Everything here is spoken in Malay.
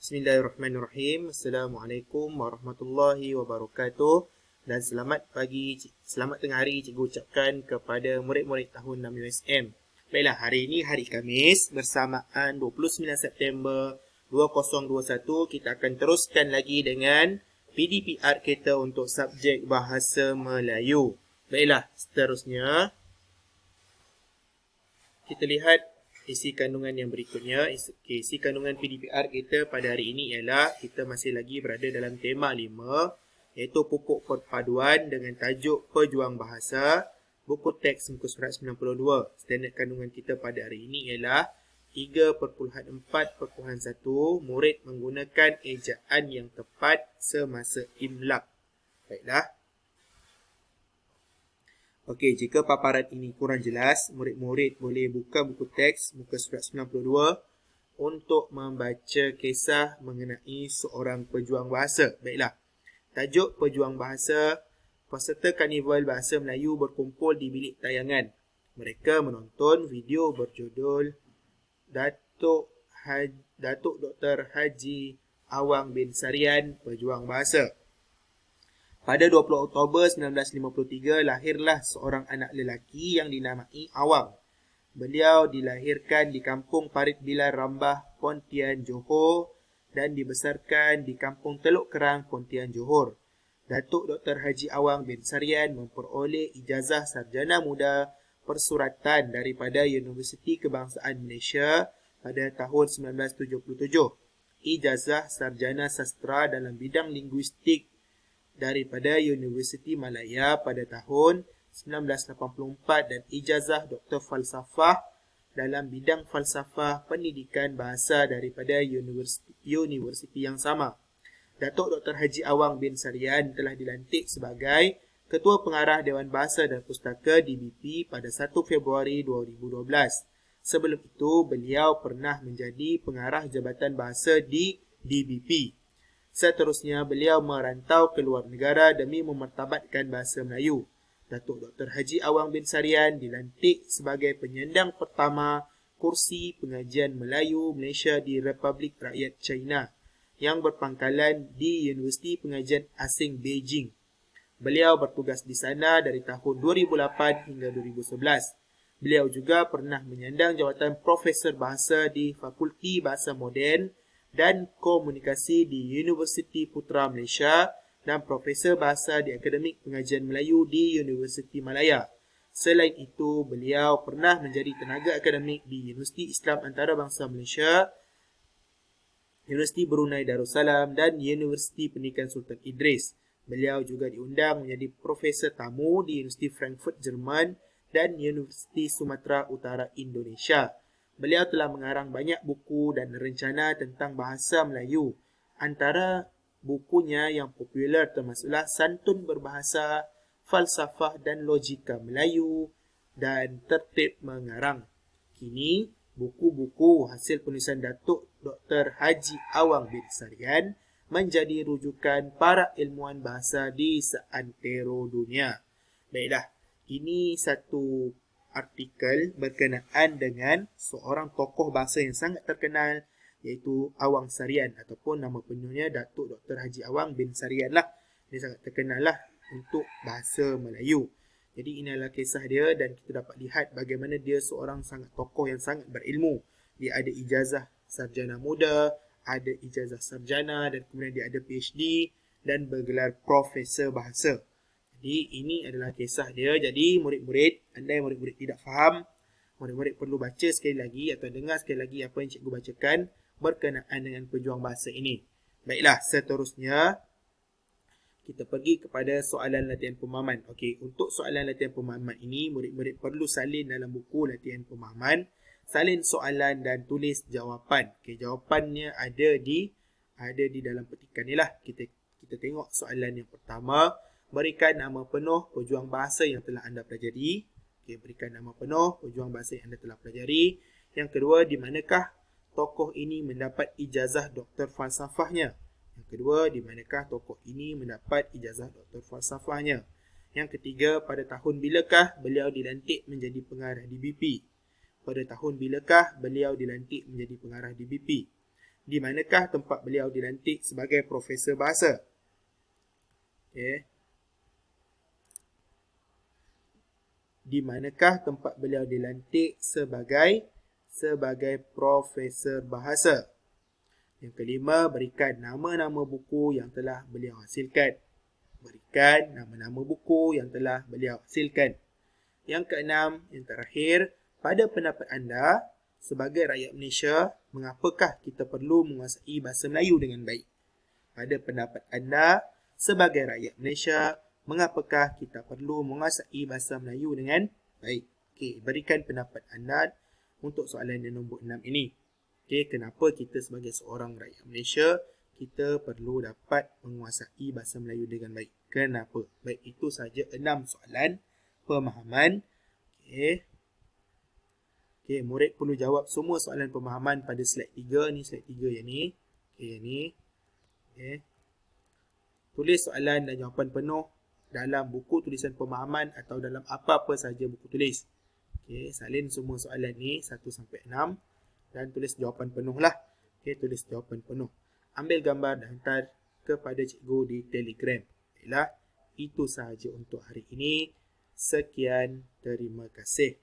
Bismillahirrahmanirrahim. Assalamualaikum warahmatullahi wabarakatuh. Dan selamat pagi, selamat tengah hari cikgu ucapkan kepada murid-murid tahun 6 USM. Baiklah, hari ini hari Khamis bersamaan 29 September 2021. Kita akan teruskan lagi dengan PDPR kita untuk subjek Bahasa Melayu. Baiklah, seterusnya kita lihat isi kandungan yang berikutnya. Isi kandungan PDPR kita pada hari ini ialah kita masih lagi berada dalam tema 5, iaitu pupuk perpaduan dengan tajuk Pejuang Bahasa, buku teks muka surat 92. Standard kandungan kita pada hari ini ialah 3.4.1. Murid menggunakan ejaan yang tepat semasa imlak. Baiklah. Okey, jika paparan ini kurang jelas, murid-murid boleh buka buku teks muka surat 92 untuk membaca kisah mengenai seorang pejuang bahasa. Baiklah, tajuk Pejuang Bahasa, peserta Karnival Bahasa Melayu berkumpul di bilik tayangan. Mereka menonton video berjudul Datuk Dr. Haji Awang bin Sarian, Pejuang Bahasa. Pada 20 Oktober 1953, lahirlah seorang anak lelaki yang dinamai Awang. Beliau dilahirkan di Kampung Parit Bilal Rambah, Pontian, Johor dan dibesarkan di Kampung Teluk Kerang, Pontian, Johor. Datuk Dr. Haji Awang bin Sarian memperoleh ijazah sarjana muda persuratan daripada Universiti Kebangsaan Malaysia pada tahun 1977. Ijazah sarjana sastra dalam bidang linguistik daripada Universiti Malaya pada tahun 1984 dan ijazah Doktor Falsafah dalam bidang falsafah pendidikan bahasa daripada universiti yang sama. Datuk Dr. Haji Awang bin Sarian telah dilantik sebagai Ketua Pengarah Dewan Bahasa dan Pustaka DBP pada 1 Februari 2012. Sebelum itu, beliau pernah menjadi Pengarah Jabatan Bahasa di DBP. Seterusnya, beliau merantau ke luar negara demi memertabatkan bahasa Melayu. Datuk Dr. Haji Awang bin Sarian dilantik sebagai penyandang pertama kursi pengajian Melayu Malaysia di Republik Rakyat China yang berpangkalan di Universiti Pengajian Asing Beijing. Beliau bertugas di sana dari tahun 2008 hingga 2011. Beliau juga pernah menyandang jawatan Profesor Bahasa di Fakulti Bahasa Moden dan Komunikasi di Universiti Putra Malaysia dan Profesor Bahasa di Akademik Pengajian Melayu di Universiti Malaya. Selain itu, beliau pernah menjadi tenaga akademik di Universiti Islam Antarabangsa Malaysia, Universiti Brunei Darussalam dan Universiti Pendidikan Sultan Idris. Beliau juga diundang menjadi Profesor Tamu di Universiti Frankfurt, Jerman dan Universiti Sumatera Utara, Indonesia. Beliau telah mengarang banyak buku dan rencana tentang bahasa Melayu. Antara bukunya yang popular termasuklah Santun Berbahasa, Falsafah dan Logika Melayu dan Tertib Mengarang. Kini, buku-buku hasil penulisan Datuk Dr. Haji Awang bin Sarian menjadi rujukan para ilmuwan bahasa di seantero dunia. Baiklah, ini satu artikel berkenaan dengan seorang tokoh bahasa yang sangat terkenal, iaitu Awang Sarian ataupun nama penuhnya Datuk Dr. Haji Awang bin Sarian lah. Dia sangat terkenal lah untuk bahasa Melayu. Jadi ini adalah kisah dia dan kita dapat lihat bagaimana dia seorang sangat tokoh yang sangat berilmu. Dia ada ijazah sarjana muda, ada ijazah sarjana dan kemudian dia ada PhD dan bergelar Profesor Bahasa. Jadi ini adalah kisah dia. Jadi murid-murid, andai murid-murid tidak faham, murid-murid perlu baca sekali lagi atau dengar sekali lagi apa yang cikgu bacakan berkenaan dengan pejuang bahasa ini. Baiklah, seterusnya kita pergi kepada soalan latihan pemahaman. Okey, untuk soalan latihan pemahaman ini, murid-murid perlu salin dalam buku latihan pemahaman, salin soalan dan tulis jawapan. Okey, jawapannya ada di dalam petikan ni lah. Kita tengok soalan yang pertama. Berikan nama penuh pejuang bahasa yang telah anda pelajari. Okey, berikan nama penuh pejuang bahasa yang anda telah pelajari. Yang kedua, di manakah tokoh ini mendapat ijazah doktor falsafahnya? Yang kedua, di manakah tokoh ini mendapat ijazah doktor falsafahnya? Yang ketiga, pada tahun bilakah beliau dilantik menjadi pengarah DBP? Pada tahun bilakah beliau dilantik menjadi pengarah DBP? Di manakah tempat beliau dilantik sebagai Profesor Bahasa? Okey. Di manakah tempat beliau dilantik sebagai Profesor Bahasa? Yang kelima, berikan nama-nama buku yang telah beliau hasilkan. Berikan nama-nama buku yang telah beliau hasilkan. Yang keenam, yang terakhir, pada pendapat anda, sebagai rakyat Malaysia, mengapakah kita perlu menguasai bahasa Melayu dengan baik? Pada pendapat anda, sebagai rakyat Malaysia, mengapakah kita perlu menguasai bahasa Melayu dengan baik? Okey, berikan pendapat anda untuk soalan yang nombor 6 ini. Okey, kenapa kita sebagai seorang rakyat Malaysia, kita perlu dapat menguasai bahasa Melayu dengan baik? Kenapa? Baik, itu sahaja 6 soalan pemahaman. Okey. Okey, murid perlu jawab semua soalan pemahaman pada slide 3 ni, slide 3 yang ni. Okey, yang ni. Okey. Tulis soalan dan jawapan penuh dalam buku tulisan pemahaman atau dalam apa-apa sahaja buku tulis. Okey, salin semua soalan ni 1 sampai 6 dan tulis jawapan penuh lah. Okey, tulis jawapan penuh. Ambil gambar dan hantar kepada cikgu di Telegram. Baiklah, itu sahaja untuk hari ini. Sekian, terima kasih.